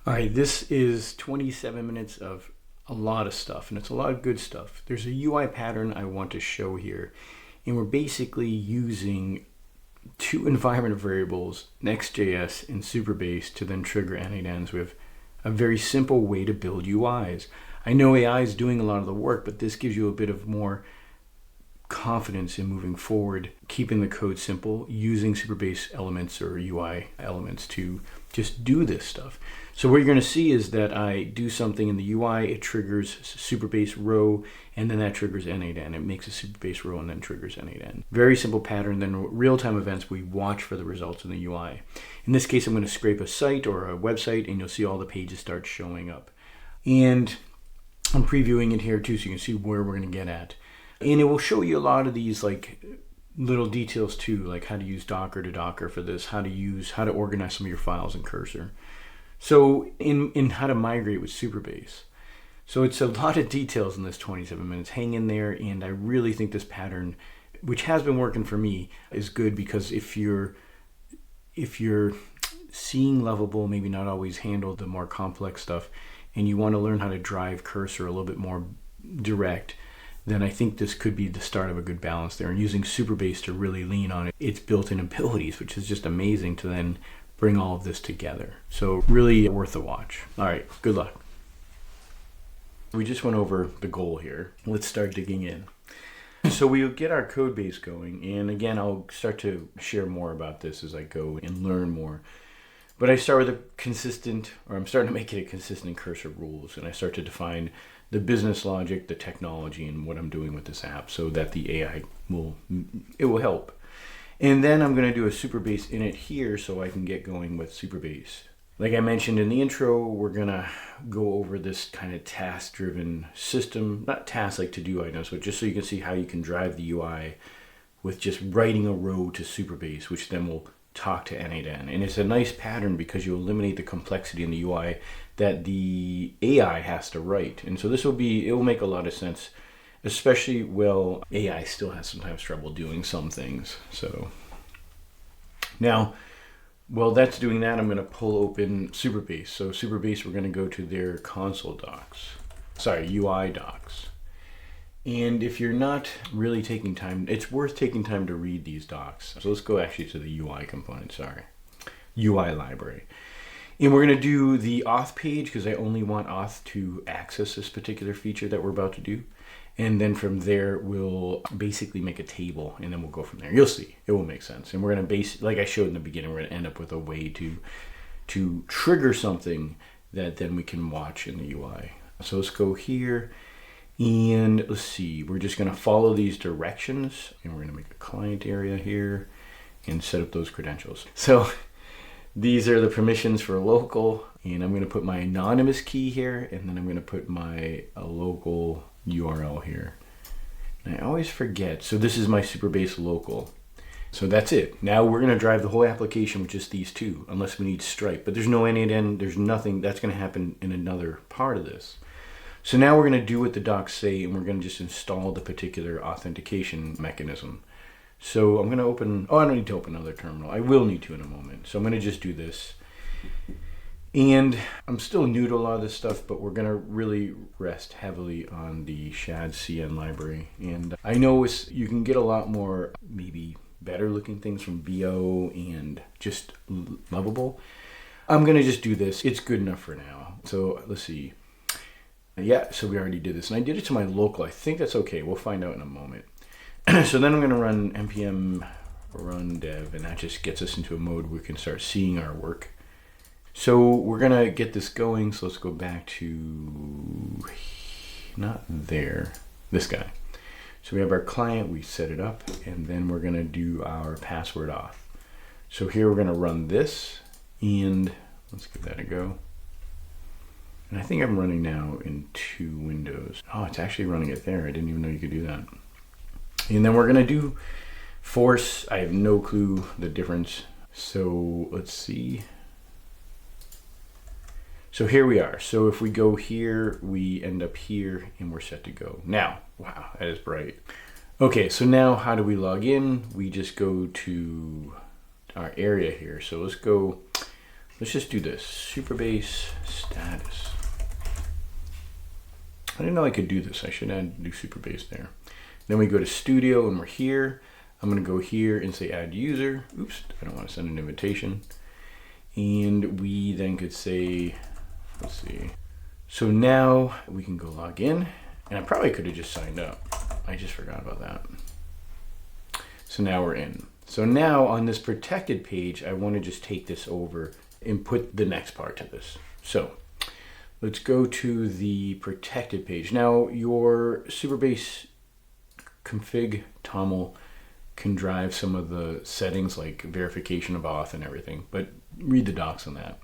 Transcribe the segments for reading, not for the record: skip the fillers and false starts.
All right, this is 27 minutes of a lot of stuff, and it's a lot of good stuff. There's a UI pattern I want to show here, and we're basically using two environment variables, Next.js and Supabase, to then trigger N8Ns with a very simple way to build UIs. I know AI is doing a lot of the work, but this gives you a bit of more confidence in moving forward, keeping the code simple, using Supabase elements or UI elements to just do this stuff. So what you're going to see is that I do something in the UI, it triggers Supabase row, and then that triggers N8N. It makes a Supabase row and then triggers N8N. Very simple pattern. Then real-time events, we watch for the results in the UI. In this case, I'm going to scrape a site or a website, and you'll see all the pages start showing up. And I'm previewing it here too, so you can see where we're going to get at. And it will show you a lot of these like little details too, like how to use Docker to Docker for this, how to organize some of your files in Cursor. So in how to migrate with Supabase. So it's a lot of details in this 27 minutes. Hang in there, and I really think this pattern, which has been working for me, is good because if you're seeing Lovable, maybe not always handle the more complex stuff, and you want to learn how to drive Cursor a little bit more direct, then I think this could be the start of a good balance there. And using Supabase to really lean on its built-in abilities, which is just amazing to then bring all of this together. So really worth a watch. All right, good luck. We just went over the goal here. Let's start digging in. So we'll get our code base going. And again, I'll start to share more about this as I go and learn more. But I start with I'm starting to make it a consistent Cursor rules. And I start to define the business logic, the technology, and what I'm doing with this app so that the AI will help. And then I'm going to do a Supabase init here so I can get going with Supabase. Like I mentioned in the intro, we're going to go over this kind of task-driven system, not tasks like to-do items, but just so you can see how you can drive the UI with just writing a row to Supabase, which then will talk to N8N. And it's a nice pattern because you eliminate the complexity in the UI that the AI has to write. And so it will make a lot of sense, especially, well, AI still has sometimes trouble doing some things. So now, while that's doing that, I'm going to pull open Supabase. So Supabase, we're going to go to their console docs, UI docs. And if you're not really taking time, it's worth taking time to read these docs. So let's go actually to the UI component, UI library. And we're going to do the auth page because I only want auth to access this particular feature that we're about to do. And then from there, we'll basically make a table, and then we'll go from there. You'll see, it will make sense. And we're going to like I showed in the beginning, we're going to end up with a way to trigger something that then we can watch in the UI. So let's go here, and let's see. We're just going to follow these directions, and we're going to make a client area here and set up those credentials. So these are the permissions for local, and I'm going to put my anonymous key here, and then I'm going to put my local URL here. And I always forget. So this is my Supabase local. So that's it. Now we're going to drive the whole application with just these two, unless we need Stripe. But there's no N8N, there's nothing. That's going to happen in another part of this. So now we're going to do what the docs say, and we're going to just install the particular authentication mechanism. So I'm going to open, I don't need to open another terminal. I will need to in a moment. So I'm going to just do this. And I'm still new to a lot of this stuff, but we're going to really rest heavily on the Shad CN library. And I know you can get a lot more, maybe better looking things from VO and just Lovable. I'm going to just do this. It's good enough for now. So let's see. Yeah, so we already did this. And I did it to my local. I think that's okay. We'll find out in a moment. So then I'm going to run npm run dev, and that just gets us into a mode where we can start seeing our work. So we're going to get this going. So let's go back to, not there, this guy. So we have our client, we set it up, and then we're going to do our password auth. So here we're going to run this, and let's give that a go. And I think I'm running now in 2 windows. Oh, it's actually running it there. I didn't even know you could do that. And then we're going to do force. I have no clue the difference. So let's see. So here we are. So if we go here, we end up here, and we're set to go. Now, wow, that is bright. Okay, so now how do we log in? We just go to our area here. So let's go let's just do this, Supabase status. I didn't know I could do this. I should add new Supabase there. Then we go to Studio and we're here. I'm gonna go here and say add user. Oops, I don't want to send an invitation. And we then could say, let's see. So now we can go log in, and I probably could have just signed up. I just forgot about that. So now we're in. So now on this protected page, I want to just take this over and put the next part to this. So let's go to the protected page. Now your Supabase config toml can drive some of the settings like verification of auth and everything, but read the docs on that.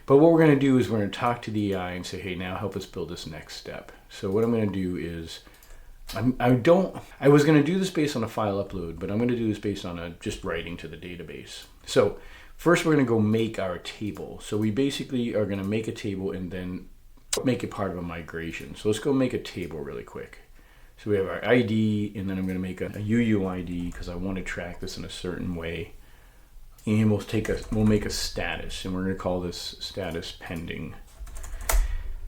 But what we're going to do is we're going to talk to the AI and say, hey, now help us build this next step. So what I'm going to do is, I was going to do this based on a file upload, but I'm going to do this based on just writing to the database. So first we're going to go make our table. So we basically are going to make a table and then make it part of a migration. So let's go make a table really quick. So we have our ID, and then I'm going to make a UUID because I want to track this in a certain way. And we'll make a status, and we're going to call this status pending.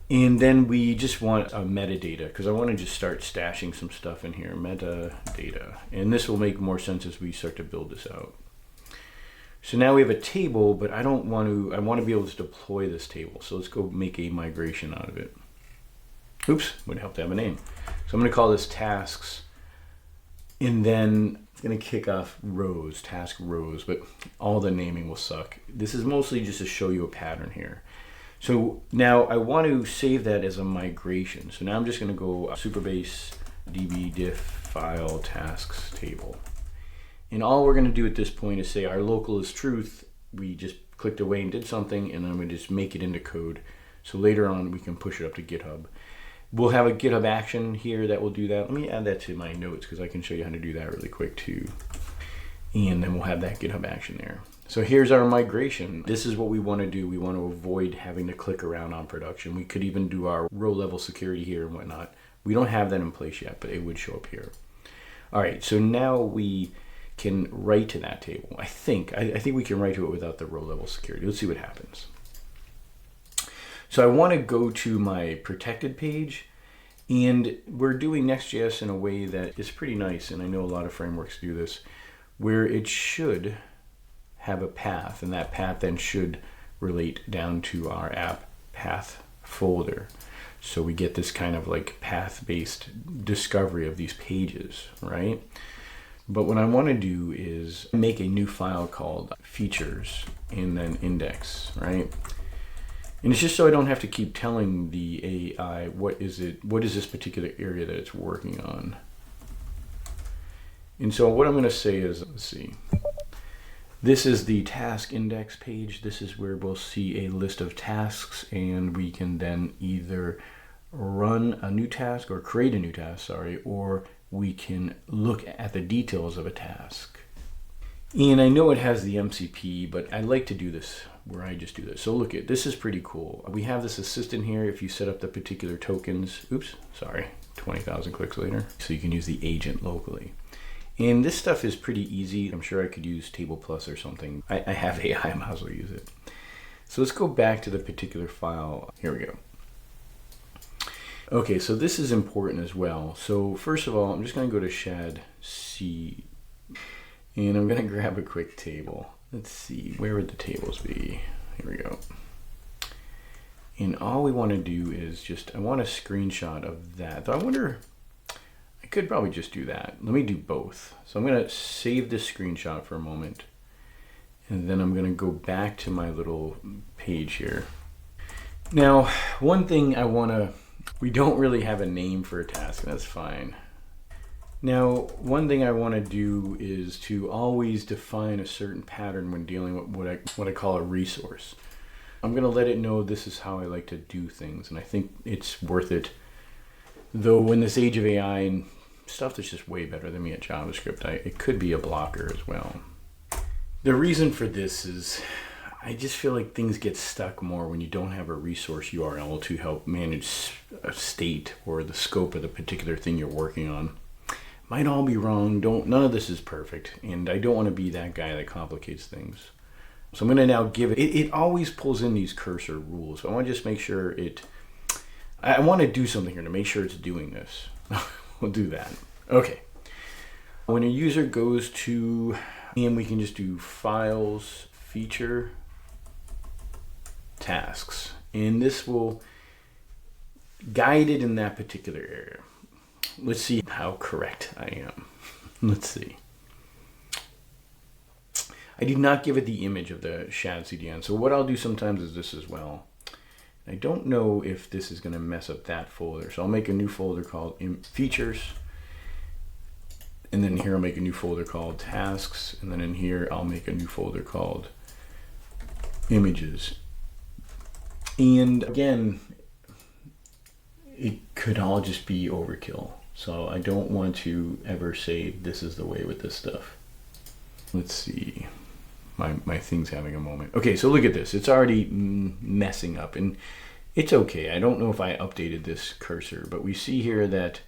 And then we just want a metadata because I want to just start stashing some stuff in here, metadata. And this will make more sense as we start to build this out. So now we have a table, but I want to be able to deploy this table. So let's go make a migration out of it. Oops, would help to have a name. So I'm going to call this tasks, and then it's going to kick off rows, task rows, but all the naming will suck. This is mostly just to show you a pattern here. So now I want to save that as a migration. So now I'm just going to go Supabase db diff file tasks table. And all we're going to do at this point is say our local is truth. We just clicked away and did something, and I'm going to just make it into code. So later on we can push it up to GitHub. We'll have a GitHub action here that will do that. Let me add that to my notes because I can show you how to do that really quick too. And then we'll have that GitHub action there. So here's our migration. This is what we want to do. We want to avoid having to click around on production. We could even do our row level security here and whatnot. We don't have that in place yet, but it would show up here. All right, so now we can write to that table. I think we can write to it without the row level security. Let's see what happens. So I want to go to my protected page, and we're doing Next.js in a way that is pretty nice, and I know a lot of frameworks do this, where it should have a path, and that path then should relate down to our app path folder. So we get this kind of like path-based discovery of these pages, right? But what I want to do is make a new file called features and then index, right? And it's just so I don't have to keep telling the AI what is this particular area that it's working on. And so what I'm going to say is, let's see, this is the task index page. This is where we'll see a list of tasks, and we can then either run a new task or create a new task, or we can look at the details of a task. And I know it has the MCP, but I like to do this where I just do this. So look at this is pretty cool. We have this assistant here if you set up the particular tokens. Oops, sorry, 20,000 clicks later. So you can use the agent locally. And this stuff is pretty easy. I'm sure I could use Table Plus or something. I have AI, I might as well use it. So let's go back to the particular file. Here we go. Okay, so this is important as well. So first of all, I'm just going to go to Shad CN, and I'm going to grab a quick table. Let's see, where would the tables be? Here we go. And all we want to do is I want a screenshot of that. Though I wonder, I could probably just do that. Let me do both. So I'm going to save this screenshot for a moment, and then I'm going to go back to my little page here. Now, one thing we don't really have a name for a task, and that's fine. Now, one thing I want to do is to always define a certain pattern when dealing with what I call a resource. I'm going to let it know this is how I like to do things, and I think it's worth it. Though in this age of AI and stuff that's just way better than me at JavaScript, it could be a blocker as well. The reason for this is I just feel like things get stuck more when you don't have a resource URL to help manage a state or the scope of the particular thing you're working on. Might all be wrong. None of this is perfect, and I don't want to be that guy that complicates things. So I'm going to now give it always pulls in these cursor rules. So I want to just make sure I want to do something here to make sure it's doing this. We'll do that. Okay. When a user goes to, and we can just do files, feature, tasks. And this will guide it in that particular area. Let's see how correct I am. Let's see. I did not give it the image of the Shad CN. So what I'll do sometimes is this as well. I don't know if this is going to mess up that folder. So I'll make a new folder called features. And then here I'll make a new folder called tasks. And then in here I'll make a new folder called images. And again, it could all just be overkill. So I don't want to ever say this is the way with this stuff. Let's see. My thing's having a moment. Okay, so look at this. It's already messing up, and it's okay. I don't know if I updated this cursor, but we see here that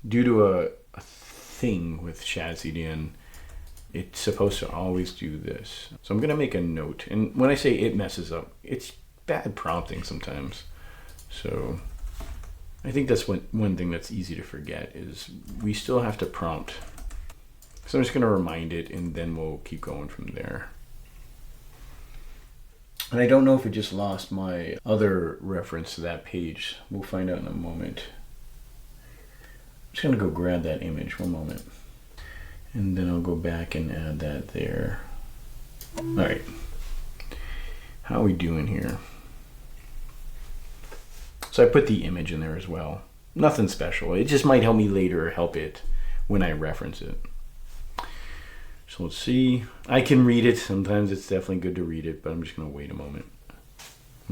due to a thing with Shad CN, it's supposed to always do this. So I'm going to make a note. And when I say it messes up, it's bad prompting sometimes. So I think that's one thing that's easy to forget is we still have to prompt. So I'm just going to remind it, and then we'll keep going from there. And I don't know if it just lost my other reference to that page. We'll find out in a moment. I'm just going to go grab that image, one moment. And then I'll go back and add that there. All right. How are we doing here? So I put the image in there as well. Nothing special. It just might help me later or help it when I reference it. So let's see. I can read it. Sometimes it's definitely good to read it, but I'm just going to wait a moment.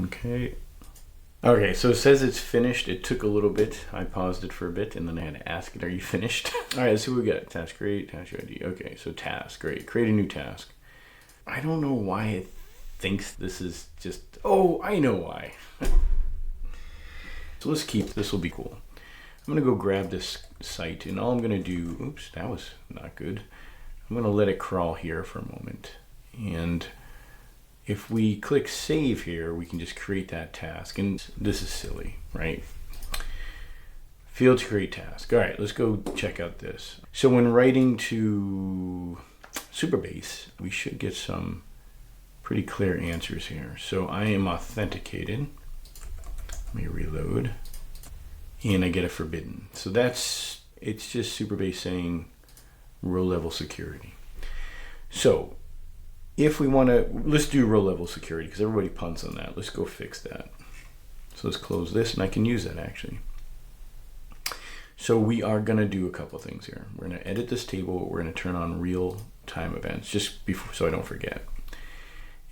Okay. Okay, so it says it's finished. It took a little bit. I paused it for a bit, and then I had to ask it, are you finished? All right, let's see what we got. Task create, task ID. Okay, so task, great. Create a new task. I don't know why it thinks this is just, oh, I know why. So let's keep, this will be cool. I'm going to go grab this site, and all I'm going to do, oops, that was not good. I'm going to let it crawl here for a moment. And if we click save here, we can just create that task. And this is silly, right? Field to create task. All right, let's go check out this. So when writing to Supabase, we should get some pretty clear answers here. So I am authenticated. Let me reload. And I get a forbidden. So it's just Supabase saying row level security. So if we want to, let's do row level security because everybody punts on that. Let's go fix that. So let's close this, and I can use that actually. So we are going to do a couple things here. We're going to edit this table. We're going to turn on real-time events just before, so I don't forget.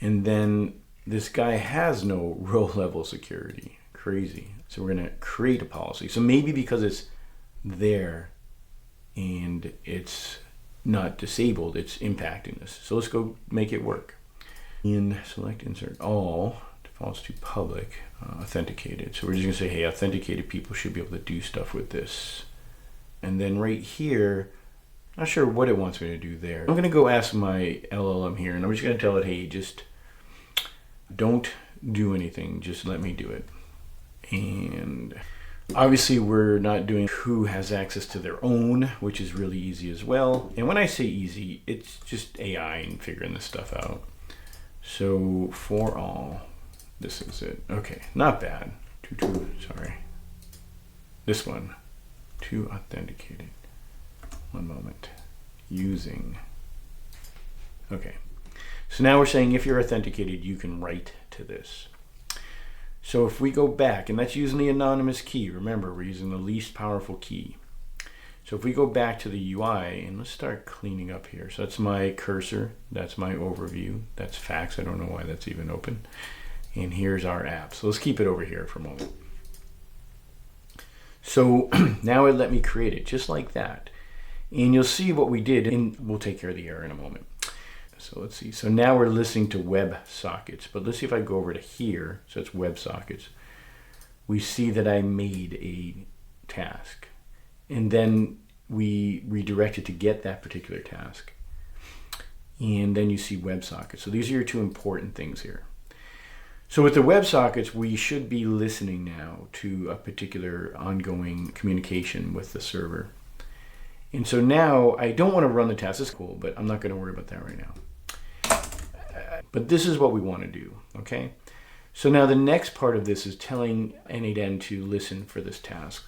And then this guy has no row level security. Crazy. So we're going to create a policy. So maybe because it's there and it's not disabled, it's impacting this. So let's go make it work. In select insert all, defaults to public, authenticated. So we're just gonna say, hey, authenticated people should be able to do stuff with this. And then right here, not sure what it wants me to do there. I'm gonna go ask my LLM here, and I'm just gonna tell it, hey, just don't do anything, just let me do it. And obviously we're not doing who has access to their own, which is really easy as well. And when I say easy, it's just AI and figuring this stuff out. So for all, this is it. Okay, not bad. Sorry. This one, to authenticated. One moment. Using. Okay. So now we're saying if you're authenticated, you can write to this. So if we go back, and that's using the anonymous key, remember we're using the least powerful key. So if we go back to the UI, and let's start cleaning up here. So that's my cursor, that's my overview, that's fax, I don't know why that's even open. And here's our app. So let's keep it over here for a moment. So now it let me create it just like that. And you'll see what we did, and we'll take care of the error in a moment. So let's see. So now we're listening to web sockets, but let's see if I go over to here. So it's web sockets. We see that I made a task, and then we redirect it to get that particular task. and then you see WebSockets. So these are your two important things here. So with the WebSockets, we should be listening now to a particular ongoing communication with the server. And so now I don't want to run the task. It's cool, but I'm not going to worry about that right now. But this is what we want to do, okay? So now the next part of this is telling N8N to listen for this task.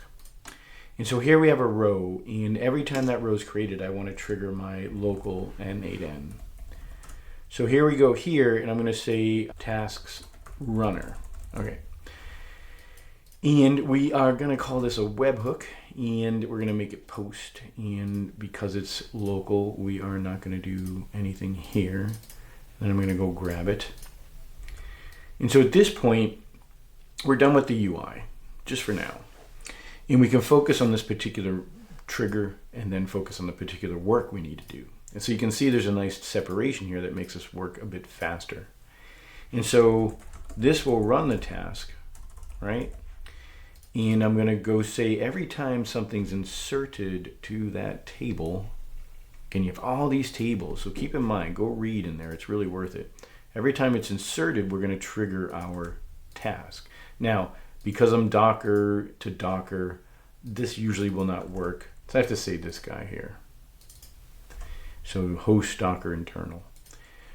And so here we have a row, and every time that row is created, I want to trigger my local N8N. So here we go here, and I'm going to say tasks runner. Okay. And we are going to call this a webhook, and we're going to make it post. And because it's local, we are not going to do anything here. Then I'm going to go grab it. And so at this point, we're done with the UI, just for now. And we can focus on this particular trigger and then focus on the particular work we need to do. And so you can see there's a nice separation here that makes us work a bit faster. And so this will run the task, right? And I'm going to go say every time something's inserted to that table, and you have all these tables, so keep in mind, go read in there, it's really worth it. Every time it's inserted, we're going to trigger our task. Now, because I'm Docker to Docker, this usually will not work. So I have to say this guy here. So host Docker internal.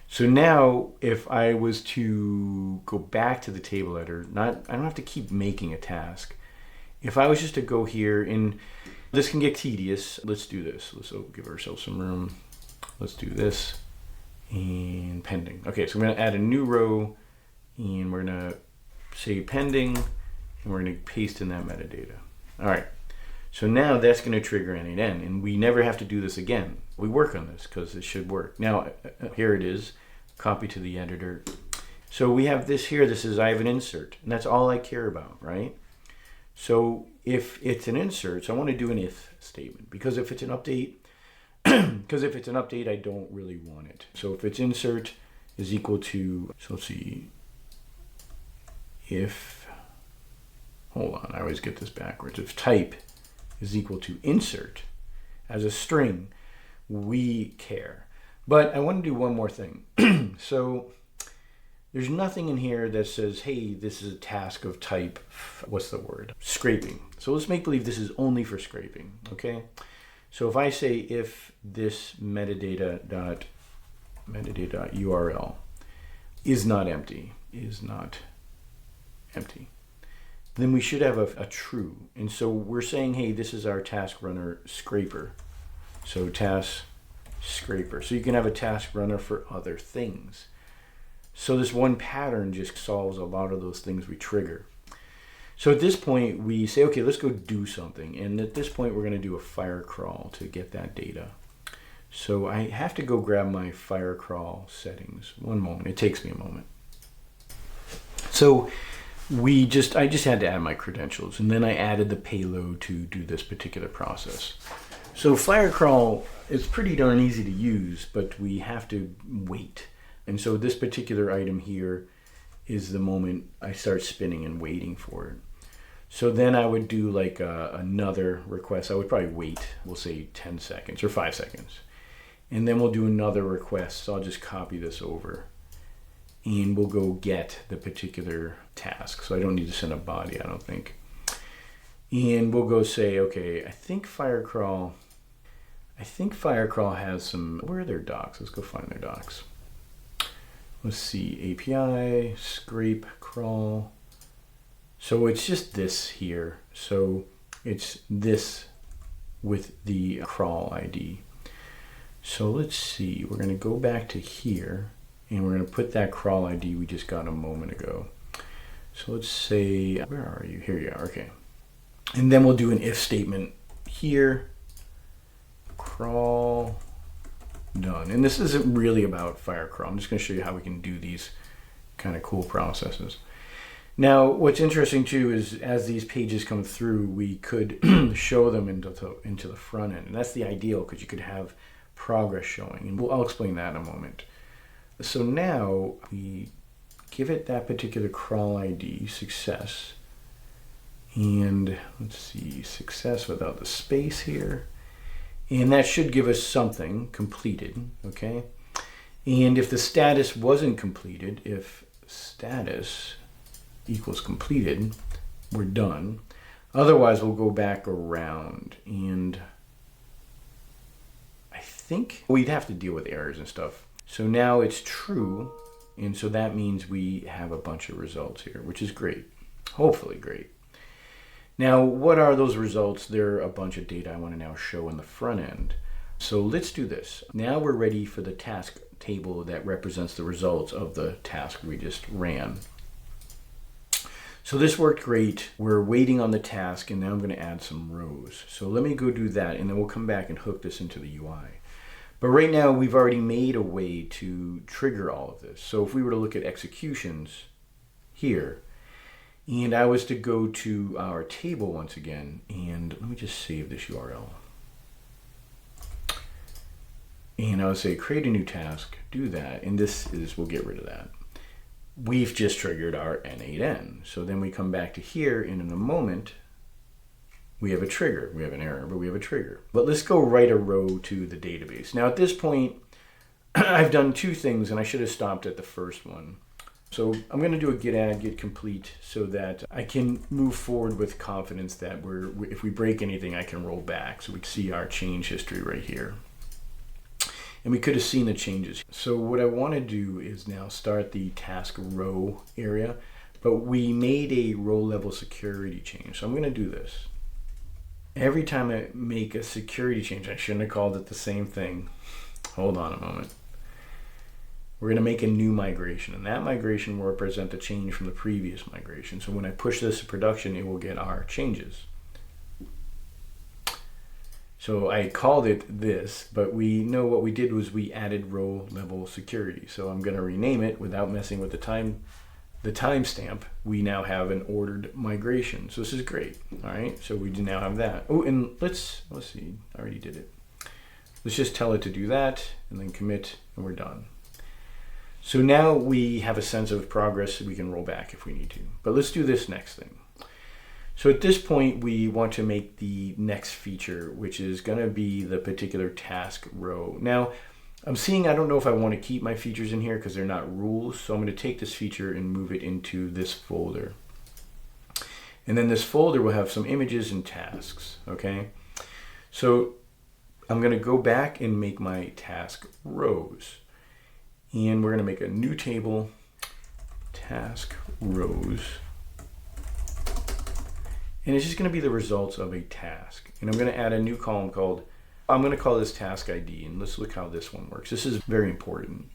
So now if I was to go back to the table editor, I don't have to keep making a task. If I was just to go here, and this can get tedious, let's do this. Let's give ourselves some room. Let's do this, and pending. Okay, so I'm gonna add a new row, and we're gonna say pending, and we're gonna paste in that metadata. All right, so now that's gonna trigger N8N, and we never have to do this again. We work on this because it should work. Now, here it is, copy to the editor. So we have this here, this is I have an insert, and that's all I care about, right? So if it's an insert, so I want to do an if statement, because if it's an update, I don't really want it. So if it's insert is equal to, so let's see, if, hold on, I always get this backwards. If type is equal to insert as a string, we care. But I want to do one more thing. So there's nothing in here that says, hey, this is a task of type, what's the word? Scraping. So let's make believe this is only for scraping, okay? So if I say if this metadata.URL is not empty, then we should have a true. And so we're saying, hey, this is our task runner scraper. So task scraper. So you can have a task runner for other things. So this one pattern just solves a lot of those things we trigger. So at this point, we say, okay, let's go do something. And at this point, we're going to do a fire crawl to get that data. So I have to go grab my fire crawl settings. One moment. It takes me a moment. So I just had to add my credentials, and then I added the payload to do this particular process. So fire crawl is pretty darn easy to use, but we have to wait. And so this particular item here is the moment I start spinning and waiting for it. So then I would do like another request. I would probably wait, we'll say 10 seconds or 5 seconds. And then we'll do another request. So I'll just copy this over, and we'll go get the particular task. So I don't need to send a body, I don't think. And we'll go say, okay, I think Firecrawl has some, where are their docs? Let's go find their docs. Let's see, API, scrape, crawl. So it's just this here. So it's this with the crawl ID. So let's see, we're gonna go back to here, and we're gonna put that crawl ID we just got a moment ago. So let's say, where are you? Here you are, okay. And then we'll do an if statement here, crawl, done. And this isn't really about Firecrawl. I'm just gonna show you how we can do these kind of cool processes. Now, what's interesting too is as these pages come through, we could show them into the front end. And that's the ideal, because you could have progress showing. And I'll explain that in a moment. So now we give it that particular crawl ID, success. And let's see, success without the space here. And that should give us something completed, okay? And if the status wasn't completed, if status equals completed, we're done. Otherwise, we'll go back around, and I think we'd have to deal with errors and stuff. So now it's true, and so that means we have a bunch of results here, which is great. Hopefully great. Now, what are those results? They're a bunch of data I want to now show in the front end. So let's do this. Now we're ready for the task table that represents the results of the task we just ran. So this worked great. We're waiting on the task, and now I'm going to add some rows. So let me go do that, and then we'll come back and hook this into the UI. But right now, we've already made a way to trigger all of this. So if we were to look at executions here, and I was to go to our table once again, and let me just save this URL. And I would say create a new task, do that, and we'll get rid of that. We've just triggered our N8N. So then we come back to here, and in a moment, we have a trigger. We have an error, but we have a trigger. But let's go write a row to the database. Now at this point, I've done two things, and I should have stopped at the first one. So I'm going to do a git add, git complete, so that I can move forward with confidence that if we break anything, I can roll back. So we can see our change history right here. And we could have seen the changes. So what I want to do is now start the task row area, but we made a row level security change. So I'm going to do this. Every time I make a security change, I shouldn't have called it the same thing. Hold on a moment. We're going to make a new migration, and that migration will represent the change from the previous migration. So when I push this to production, it will get our changes. So I called it this, but we know what we did was we added row level security. So I'm going to rename it without messing with the timestamp. We now have an ordered migration. So this is great. All right. So we do now have that. Oh, and let's see. I already did it. Let's just tell it to do that and then commit, and we're done. So now we have a sense of progress. We can roll back if we need to. But let's do this next thing. So at this point, we want to make the next feature, which is going to be the particular task row. Now, I don't know if I want to keep my features in here because they're not rules. So I'm going to take this feature and move it into this folder. And then this folder will have some images and tasks, okay? So I'm going to go back and make my task rows. And we're going to make a new table, task rows. And it's just going to be the results of a task. And I'm going to add a new column I'm going to call this task ID. And let's look how this one works. This is very important.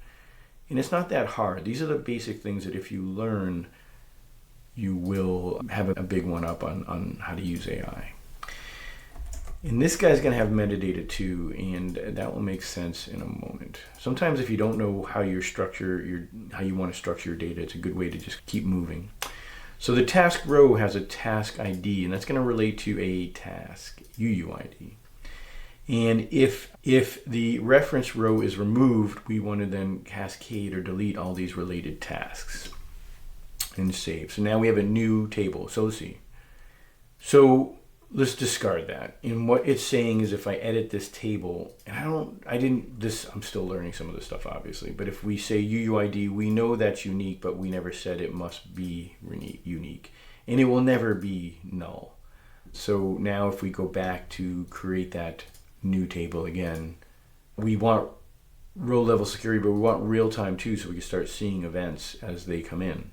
And it's not that hard. These are the basic things that if you learn, you will have a big one up on how to use AI. And this guy's going to have metadata too, and that will make sense in a moment. Sometimes if you don't know how you want to structure your data, it's a good way to just keep moving. So the task row has a task ID, and that's going to relate to a task UUID. And if the reference row is removed, we want to then cascade or delete all these related tasks and save. So now we have a new table. So let's see. So let's discard that. And what it's saying is if I edit this table, and I'm still learning some of this stuff obviously, but if we say UUID, we know that's unique, but we never said it must be unique. And it will never be null. So now if we go back to create that new table again, we want row level security, but we want real time too, so we can start seeing events as they come in.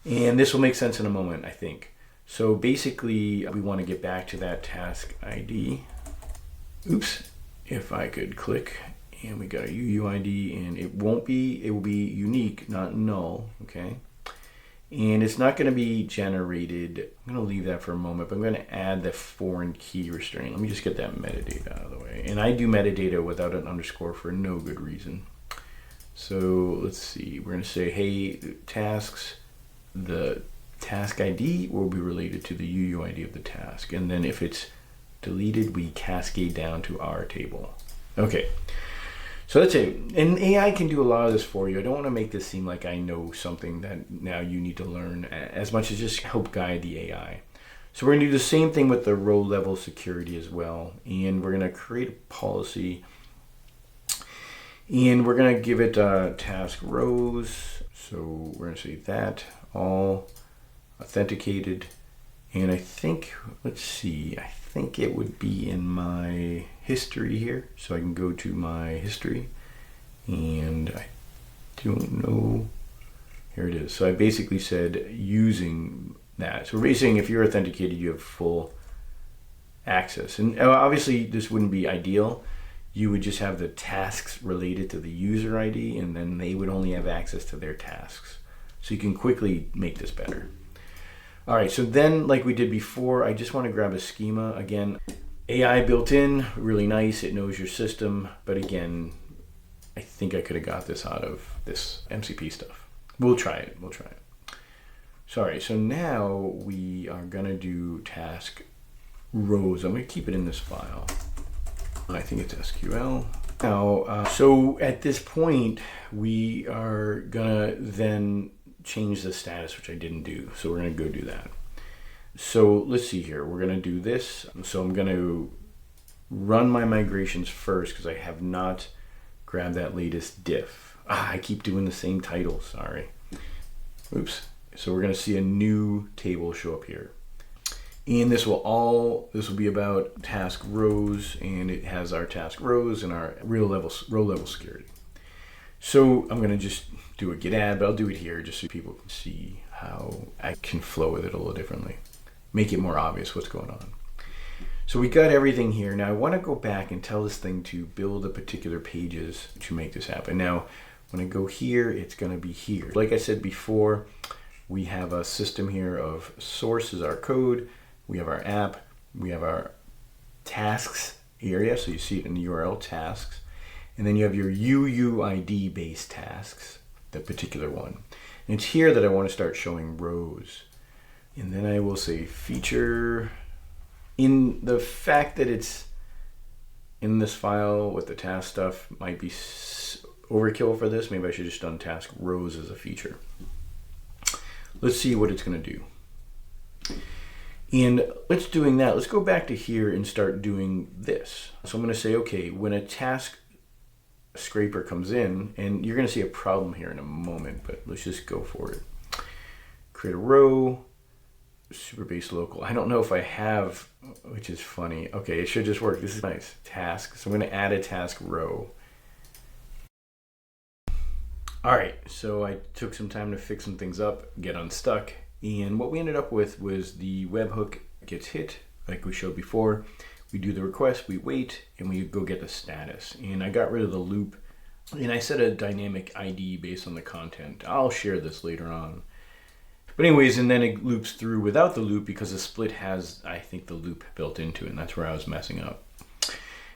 And this will make sense in a moment, I think. So basically, we want to get back to that task ID. Oops, if I could click, and we got a UUID, and it will be unique, not null, okay? And it's not going to be generated. I'm going to leave that for a moment, but I'm going to add the foreign key restraint. Let me just get that metadata out of the way. And I do metadata without an underscore for no good reason. So let's see, we're going to say, hey, tasks, the task ID will be related to the UUID of the task. And then if it's deleted, we cascade down to our table. Okay, so that's it. And AI can do a lot of this for you. I don't want to make this seem like I know something that now you need to learn as much as just help guide the AI. So we're going to do the same thing with the row level security as well. And we're going to create a policy. And we're going to give it task rows. So we're going to say that all authenticated. And I think, let's see, I think it would be in my history here. So I can go to my history, and I don't know. Here it is. So I basically said using that. So we're basically saying if you're authenticated, you have full access. And obviously this wouldn't be ideal. You would just have the tasks related to the user ID, and then they would only have access to their tasks. So you can quickly make this better. All right, so then like we did before, I just want to grab a schema. Again, AI built in, really nice. It knows your system. But again, I think I could have got this out of this MCP stuff. We'll try it. Sorry, so now we are going to do task rows. I'm going to keep it in this file. I think it's SQL. Now, so at this point, we are gonna then change the status, which I didn't do. So we're gonna go do that. So let's see here. We're gonna do this. So I'm gonna run my migrations first because I have not grabbed that latest diff. I keep doing the same title, sorry. Oops. So we're gonna see a new table show up here. And this will be about task rows, and it has our task rows and our row level security. So I'm gonna just do a git add, but I'll do it here just so people can see how I can flow with it a little differently. Make it more obvious what's going on. So we got everything here. Now I wanna go back and tell this thing to build a particular pages to make this happen. Now, when I go here, it's gonna be here. Like I said before, we have a system here of source is our code. We have our app, we have our tasks area, so you see it in the URL tasks, and then you have your UUID based tasks, the particular one. And it's here that I want to start showing rows. And then I will say feature. In the fact that it's in this file with the task stuff might be overkill for this. Maybe I should just done task rows as a feature. Let's see what it's going to do. And let's doing that. Let's go back to here and start doing this. So I'm going to say, okay, when a task scraper comes in, and you're going to see a problem here in a moment, but let's just go for it. Create a row, Supabase local. I don't know if I have, which is funny. Okay, it should just work. This is nice. Task. So I'm going to add a task row. All right, so I took some time to fix some things up, get unstuck. And what we ended up with was the webhook gets hit, like we showed before. We do the request, we wait, and we go get the status. And I got rid of the loop, and I set a dynamic ID based on the content. I'll share this later on. But anyways, and then it loops through without the loop because the split has, I think, the loop built into it, and that's where I was messing up.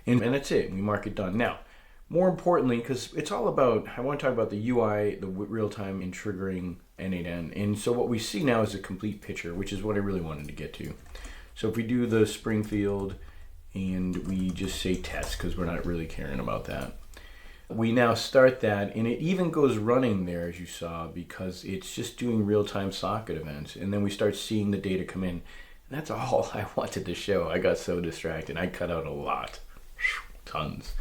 And that's it, we mark it done. Now, more importantly, because it's all about, I want to talk about the UI, the real-time and triggering N8N. And so what we see now is a complete picture, which is what I really wanted to get to. So if we do the Springfield and we just say test, because we're not really caring about that. We now start that, and it even goes running there, as you saw, because it's just doing real-time socket events. And then we start seeing the data come in. And that's all I wanted to show. I got so distracted. I cut out a lot, tons.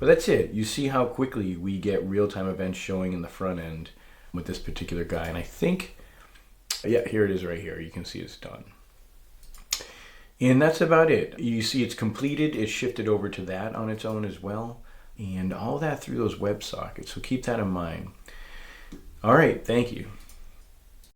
But that's it. You see how quickly we get real-time events showing in the front end with this particular guy. And I think, yeah, here it is right here. You can see it's done. And that's about it. You see it's completed. It's shifted over to that on its own as well. And all that through those WebSockets. So keep that in mind. All right, thank you.